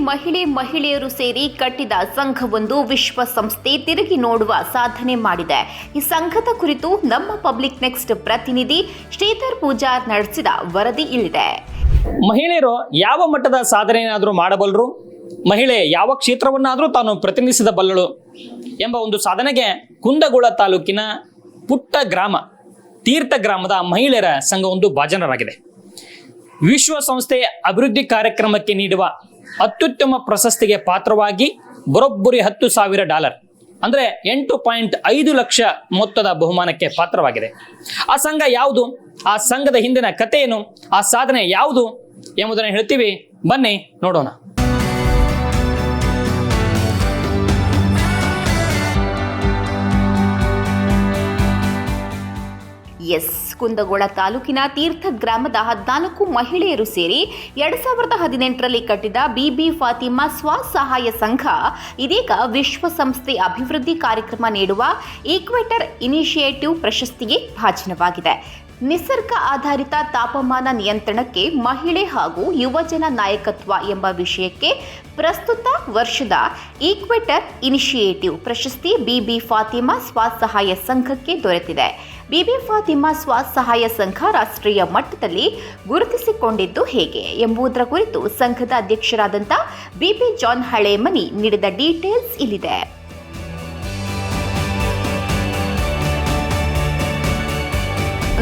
ಮಹಿಳೆಯರು ಸೇರಿ ಕಟ್ಟಿದ ಸಂಘವೊಂದು ವಿಶ್ವಸಂಸ್ಥೆ ತಿರುಗಿ ನೋಡುವ ಸಾಧನೆ ಮಾಡಿದೆ. ಈ ಸಂಘದ ಕುರಿತು ನಮ್ಮ ಪಬ್ಲಿಕ್ ನೆಕ್ಸ್ಟ್ ಪ್ರತಿನಿಧಿ ಶ್ರೀಧರ್ ಪೂಜಾರ್ ನಡೆಸಿದ ವರದಿ ಇಲ್ಲಿದೆ. ಮಹಿಳೆಯರು ಯಾವ ಮಟ್ಟದ ಸಾಧನೆಯನ್ನಾದರೂ ಮಾಡಬಲ್ಲರು, ಮಹಿಳೆ ಯಾವ ಕ್ಷೇತ್ರವನ್ನಾದರೂ ತಾನು ಪ್ರತಿನಿಧಿಸಬಲ್ಲಳು ಎಂಬ ಒಂದು ಸಾಧನೆಗೆ ಕುಂದಗೋಳ ತಾಲೂಕಿನ ಪುಟ್ಟ ಗ್ರಾಮ ತೀರ್ಥ ಗ್ರಾಮದ ಮಹಿಳೆಯರ ಸಂಘವೊಂದು ಭಾಜನರಾಗಿದೆ. ವಿಶ್ವಸಂಸ್ಥೆ ಅಭಿವೃದ್ಧಿ ಕಾರ್ಯಕ್ರಮಕ್ಕೆ ನೀಡುವ ಅತ್ಯುತ್ತಮ ಪ್ರಶಸ್ತಿಗೆ ಪಾತ್ರವಾಗಿ ಬರೋಬ್ಬರಿ $10,000 ಅಂದರೆ 8.5 ಲಕ್ಷ ಮೊತ್ತದ ಬಹುಮಾನಕ್ಕೆ ಪಾತ್ರವಾಗಿದೆ. ಆ ಸಂಘ ಯಾವುದು, ಆ ಸಂಘದ ಹಿಂದಿನ ಕಥೆ ಏನು, ಆ ಸಾಧನೆ ಯಾವುದು ಎಂಬುದನ್ನು ಹೇಳ್ತೀವಿ, ಬನ್ನಿ ನೋಡೋಣ. ಕುಂದಗೋಳ ತಾಲೂಕಿನ ತೀರ್ಥ ಗ್ರಾಮದ 14 ಮಹಿಳೆಯರು ಸೇರಿ 2018ರಲ್ಲಿ ಕಟ್ಟಿದ ಬಿಬಿ ಫಾತಿಮಾ ಸ್ವಸಹಾಯ ಸಂಘ ಇದೀಗ ವಿಶ್ವಸಂಸ್ಥೆ ಅಭಿವೃದ್ಧಿ ಕಾರ್ಯಕ್ರಮ ನೀಡುವ ಈಕ್ವೇಟರ್ ಇನಿಷಿಯೇಟಿವ್ ಪ್ರಶಸ್ತಿಗೆ ಭಾಜನವಾಗಿದೆ. ನಿಸರ್ಗ ಆಧಾರಿತ ತಾಪಮಾನ ನಿಯಂತ್ರಣಕ್ಕೆ ಮಹಿಳೆ ಹಾಗೂ ಯುವಜನ ನಾಯಕತ್ವ ಎಂಬ ವಿಷಯಕ್ಕೆ ಪ್ರಸ್ತುತ ವರ್ಷದ ಈಕ್ವೇಟರ್ ಇನಿಷಿಯೇಟಿವ್ ಪ್ರಶಸ್ತಿ ಬಿಬಿ ಫಾತಿಮಾ ಸ್ವಸಹಾಯ ಸಂಘಕ್ಕೆ ದೊರೆತಿದೆ. ಬಿಬಿ ಫಾತಿಮಾ ಸ್ವಸಹಾಯ ಸಂಘ ರಾಷ್ಟ್ರೀಯ ಮಟ್ಟದಲ್ಲಿ ಗುರುತಿಸಿಕೊಂಡಿದ್ದು ಹೇಗೆ ಎಂಬುದರ ಕುರಿತು ಸಂಘದ ಅಧ್ಯಕ್ಷರಾದಂಥ ಬಿಬಿ ಜಾನ್ ಹಳೇಮನಿ ನೀಡಿದ ಡೀಟೇಲ್ಸ್ ಇಲ್ಲಿದೆ.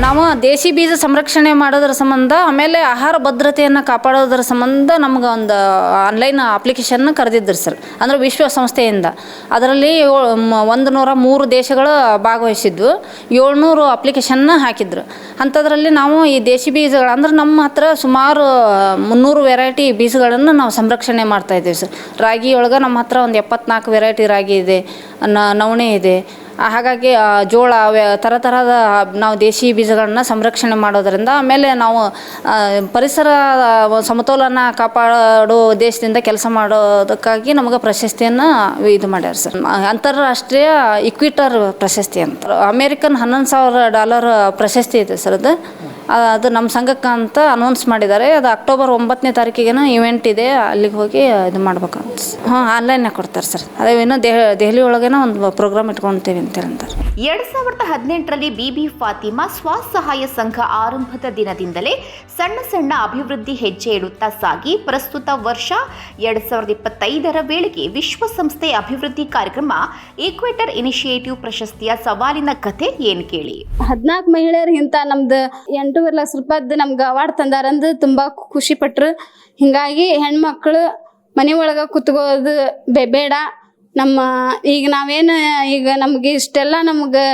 ನಾವು ದೇಶಿ ಬೀಜ ಸಂರಕ್ಷಣೆ ಮಾಡೋದ್ರ ಸಂಬಂಧ, ಆಮೇಲೆ ಆಹಾರ ಭದ್ರತೆಯನ್ನು ಕಾಪಾಡೋದ್ರ ಸಂಬಂಧ ನಮ್ಗೆ ಒಂದು ಆನ್ಲೈನ್ ಅಪ್ಲಿಕೇಶನ್ನ ಕರೆದಿದ್ರು ಸರ್, ಅಂದರೆ ವಿಶ್ವಸಂಸ್ಥೆಯಿಂದ. ಅದರಲ್ಲಿ 103 ದೇಶಗಳು ಭಾಗವಹಿಸಿದ್ವು, 700 ಅಪ್ಲಿಕೇಶನ್ನ ಹಾಕಿದ್ರು. ಅಂಥದ್ರಲ್ಲಿ ನಾವು ಈ ದೇಶಿ ಬೀಜಗಳು ಅಂದ್ರೆ ನಮ್ಮ ಹತ್ರ ಸುಮಾರು 300 ವೆರೈಟಿ ಬೀಜಗಳನ್ನು ನಾವು ಸಂರಕ್ಷಣೆ ಮಾಡ್ತಾಯಿದ್ದೀವಿ ಸರ್. ರಾಗಿ ಒಳಗೆ ನಮ್ಮ ಹತ್ರ ಒಂದು 74 ವೆರೈಟಿ ರಾಗಿ ಇದೆ, ನವಣೆ ಇದೆ. ಹಾಗಾಗಿ ಜೋಳ ಥರದ ನಾವು ದೇಶಿ ಬೀಜಗಳನ್ನ ಸಂರಕ್ಷಣೆ ಮಾಡೋದರಿಂದ, ಆಮೇಲೆ ನಾವು ಪರಿಸರ ಸಮತೋಲನ ಕಾಪಾಡೋ ದೇಶದಿಂದ ಕೆಲಸ ಮಾಡೋದಕ್ಕಾಗಿ ನಮಗೆ ಪ್ರಶಸ್ತಿಯನ್ನು ಇದು ಮಾಡ್ಯಾರ ಸರ್. ಅಂತಾರಾಷ್ಟ್ರೀಯ ಈಕ್ವೇಟರ್ ಪ್ರಶಸ್ತಿ ಅಂತ ಅಮೇರಿಕನ್ $11,000 ಪ್ರಶಸ್ತಿ ಇದೆ ಸರ್. ಅದು ನಮ್ಮ ಸಂಘಕ್ಕೆ ಅಂತ ಅನೌನ್ಸ್ ಮಾಡಿದ್ದಾರೆ. ಅದು ಅಕ್ಟೋಬರ್ 9ನೇ ತಾರೀಕಿಗೇನೋ ಇವೆಂಟ್ ಇದೆ, ಅಲ್ಲಿಗೆ ಹೋಗಿ ಇದು ಮಾಡ್ಬೇಕಂತ. ಆನ್ಲೈನ್ನಾಗ ಕೊಡ್ತಾರೆ ಸರ್. ಅದೇ ಇನ್ನೂ ದೆಹಲಿ ಒಳಗೇನೋ ಒಂದು ಪ್ರೋಗ್ರಾಮ್ ಇಟ್ಕೊಳ್ತೀವಿ ಅಂತ ಹೇಳ್ತಾರೆ. 2018ರಲ್ಲಿ ಬಿಬಿ ಫಾತಿಮಾ ಸ್ವಸಹಾಯ ಸಂಘ ಆರಂಭದ ದಿನದಿಂದಲೇ ಸಣ್ಣ ಅಭಿವೃದ್ಧಿ ಹೆಜ್ಜೆ ಇಡುತ್ತಾ ಸಾಗಿ ಪ್ರಸ್ತುತ ವರ್ಷ 2025ರ ವೇಳೆಗೆ ವಿಶ್ವಸಂಸ್ಥೆ ಅಭಿವೃದ್ಧಿ ಕಾರ್ಯಕ್ರಮ ಈಕ್ವೇಟರ್ ಇನಿಷಿಯೇಟಿವ್ ಪ್ರಶಸ್ತಿಯ ಸವಾಲಿನ ಕಥೆ ಏನು ಕೇಳಿ. 14 ಮಹಿಳೆಯರಿಗಿಂತ ನಮ್ದು $8.5 ಲಕ್ಷ ನಮ್ಗೆ ಅವಾರ್ಡ್ ತಂದಾರಂದು ತುಂಬ ಖುಷಿ ಪಟ್ರು. ಹಿಂಗಾಗಿ ಹೆಣ್ಮಕ್ಳು ಮನೆ ಒಳಗೆ ಕುತ್ಕೋದು ಬೇಡ. ನಮ್ಮ ಈಗ ನಾವೇನು ಈಗ ನಮ್ಗೆ ಇಷ್ಟೆಲ್ಲ ನಮ್ಗೆ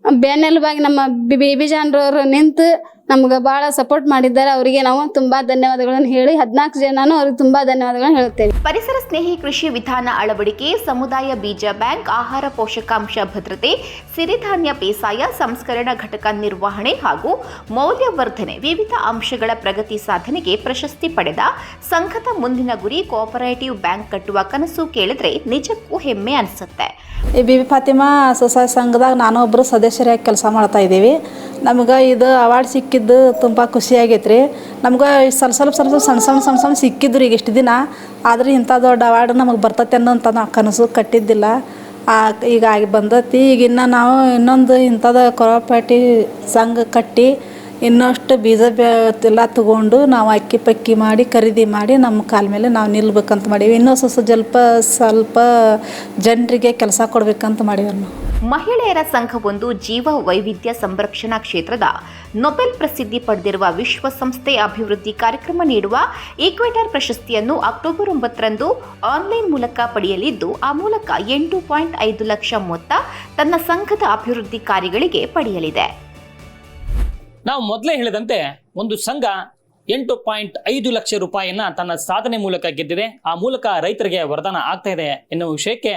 ಬೆನ್ನೆಲುಬಾಗಿ ನಮ್ಮ ಬೇಬಿ ಜಾನ್ರವರು ನಿಂತು ನಮ್ಗೆ ಭಾಳ ಸಪೋರ್ಟ್ ಮಾಡಿದ್ದಾರೆ. ಅವರಿಗೆ ನಾವು ತುಂಬ ಧನ್ಯವಾದಗಳನ್ನು ಹೇಳಿ 14 ಜನನೂ ಅವ್ರಿಗೆ ತುಂಬ ಧನ್ಯವಾದಗಳನ್ನು ಹೇಳ್ತೇವೆ. ಪರಿಸರ ಸ್ನೇಹಿ ಕೃಷಿ ವಿಧಾನ ಅಳವಡಿಕೆ, ಸಮುದಾಯ ಬೀಜ ಬ್ಯಾಂಕ್, ಆಹಾರ ಪೋಷಕಾಂಶ ಭದ್ರತೆ, ಸಿರಿಧಾನ್ಯ ಬೇಸಾಯ, ಸಂಸ್ಕರಣಾ ಘಟಕ ನಿರ್ವಹಣೆ ಹಾಗೂ ಮೌಲ್ಯವರ್ಧನೆ ವಿವಿಧ ಅಂಶಗಳ ಪ್ರಗತಿ ಸಾಧನೆಗೆ ಪ್ರಶಸ್ತಿ ಪಡೆದ ಸಂಘದ ಮುಂದಿನ ಗುರಿ ಕೋಆಪರೇಟಿವ್ ಬ್ಯಾಂಕ್ ಕಟ್ಟುವ ಕನಸು ಕೇಳಿದ್ರೆ ನಿಜಕ್ಕೂ ಹೆಮ್ಮೆ ಅನಿಸುತ್ತೆ. ಈ ಬಿಬಿ ಫಾತಿಮಾ ಸ್ವಸಹಾಯ ಸಂಘದಾಗ ನಾನು ಒಬ್ಬರು ಸದಸ್ಯರಾಗಿ ಕೆಲಸ ಮಾಡ್ತಾ ಇದ್ದೀವಿ. ನಮ್ಗೆ ಇದು ಅವಾರ್ಡ್ ಸಿಕ್ಕಿದ್ದು ತುಂಬ ಖುಷಿಯಾಗೈತೆ ರೀ. ನಮ್ಗೆ ಸ್ವಲ್ಪ ಸಣ್ಣ ಸಿಕ್ಕಿದ್ರು ಈಗ ಇಷ್ಟು ದಿನ. ಆದರೆ ಇಂಥ ದೊಡ್ಡ ಅವಾರ್ಡ್ ನಮಗೆ ಬರ್ತೈತೆ ಅನ್ನೋಂಥ ನಾವು ಕನಸು ಕಟ್ಟಿದ್ದಿಲ್ಲ. ಈಗ ಆಗಿ ಬಂದೈತಿ. ಈಗ ಇನ್ನು ನಾವು ಇನ್ನೊಂದು ಇಂಥದ್ದು ಕೋಆಪರೇಟಿವ್ ಸಂಘ ಕಟ್ಟಿ ಇನ್ನಷ್ಟು ಬೀಜ ಎಲ್ಲ ತೊಗೊಂಡು ನಾವು ಅಕ್ಕಿ ಪಕ್ಕಿ ಮಾಡಿ ಖರೀದಿ ಮಾಡಿ ನಮ್ಮ ಕಾಲ ಮೇಲೆ ನಾವು ನಿಲ್ಬೇಕಂತ ಮಾಡೀವಿ. ಇನ್ನೂ ಸ್ವಲ್ಪ ಜನರಿಗೆ ಕೆಲಸ ಕೊಡಬೇಕಂತ ಮಾಡೀವಿ ನಾವು. ಮಹಿಳೆಯರ ಸಂಘವೊಂದು ಜೀವ ವೈವಿಧ್ಯ ಸಂರಕ್ಷಣಾ ಕ್ಷೇತ್ರದ ನೊಬೆಲ್ ಪ್ರಸಿದ್ಧಿ ಪಡೆದಿರುವ ವಿಶ್ವಸಂಸ್ಥೆ ಅಭಿವೃದ್ಧಿ ಕಾರ್ಯಕ್ರಮ ನೀಡುವ ಈಕ್ವೇಟರ್ ಪ್ರಶಸ್ತಿಯನ್ನು ಅಕ್ಟೋಬರ್ 9ರಂದು ಆನ್ಲೈನ್ ಮೂಲಕ ಪಡೆಯಲಿದ್ದು, ಆ ಮೂಲಕ 8.5 ಲಕ್ಷ ಮೊತ್ತ ತನ್ನ ಸಂಘದ ಅಭಿವೃದ್ಧಿ ಕಾರ್ಯಗಳಿಗೆ ಪಡೆಯಲಿದೆ. ನಾವು ಮೊದಲೇ ಹೇಳಿದಂತೆ ಒಂದು ಸಂಘ 8.5 ಲಕ್ಷ ರೂಪಾಯಿಯನ್ನ ತನ್ನ ಸಾಧನೆ ಮೂಲಕ ಗೆದ್ದಿದೆ. ಆ ಮೂಲಕ ರೈತರಿಗೆ ವರದಾನ ಆಗ್ತಾ ಇದೆ ಎನ್ನುವ ವಿಷಯಕ್ಕೆ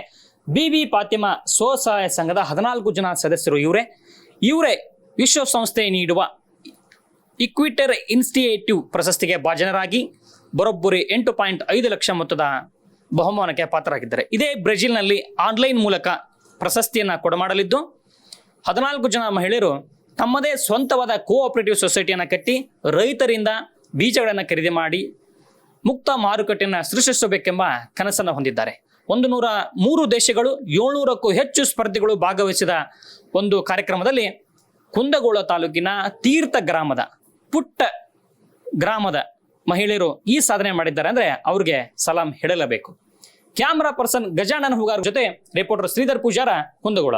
ಬಿಬಿ ಫಾತಿಮಾ ಸ್ವಸಹಾಯ ಸಂಘದ 14 ಜನ ಸದಸ್ಯರು ಇವರೇ ವಿಶ್ವಸಂಸ್ಥೆ ನೀಡುವ ಈಕ್ವೇಟರ್ ಇನಿಷಿಯೇಟಿವ್ ಪ್ರಶಸ್ತಿಗೆ ಭಾಜನರಾಗಿ ಬರೋಬ್ಬರಿ 8.5 ಲಕ್ಷ ಮೊತ್ತದ ಬಹುಮಾನಕ್ಕೆ ಪಾತ್ರರಾಗಿದ್ದಾರೆ. ಇದೇ ಬ್ರೆಜಿಲ್ನಲ್ಲಿ ಆನ್ಲೈನ್ ಮೂಲಕ ಪ್ರಶಸ್ತಿಯನ್ನು ಕೊಡಮಾಡಲಿದ್ದು 14 ಜನ ಮಹಿಳೆಯರು ತಮ್ಮದೇ ಸ್ವಂತವಾದ ಕೋಆಪರೇಟಿವ್ ಸೊಸೈಟಿಯನ್ನು ಕಟ್ಟಿ ರೈತರಿಂದ ಬೀಜಗಳನ್ನು ಖರೀದಿ ಮಾಡಿ ಮುಕ್ತ ಮಾರುಕಟ್ಟೆಯನ್ನು ಸೃಷ್ಟಿಸಬೇಕೆಂಬ ಕನಸನ್ನು ಹೊಂದಿದ್ದಾರೆ. 103 ದೇಶಗಳು 700ಕ್ಕೂ ಹೆಚ್ಚು ಸ್ಪರ್ಧಿಗಳು ಭಾಗವಹಿಸಿದ ಒಂದು ಕಾರ್ಯಕ್ರಮದಲ್ಲಿ ಕುಂದಗೋಳ ತಾಲೂಕಿನ ತೀರ್ಥ ಗ್ರಾಮದ ಪುಟ್ಟ ಗ್ರಾಮದ ಮಹಿಳೆಯರು ಈ ಸಾಧನೆ ಮಾಡಿದ್ದಾರೆ ಅಂದ್ರೆ ಅವ್ರಿಗೆ ಸಲಾಂ ಹೇಳಲೇಬೇಕು. ಕ್ಯಾಮರಾ ಪರ್ಸನ್ ಗಜಾನನ್ ಹುಗಾರ್ ಜೊತೆ ರಿಪೋರ್ಟರ್ ಶ್ರೀಧರ್ ಪೂಜಾರ, ಕುಂದಗೋಳ.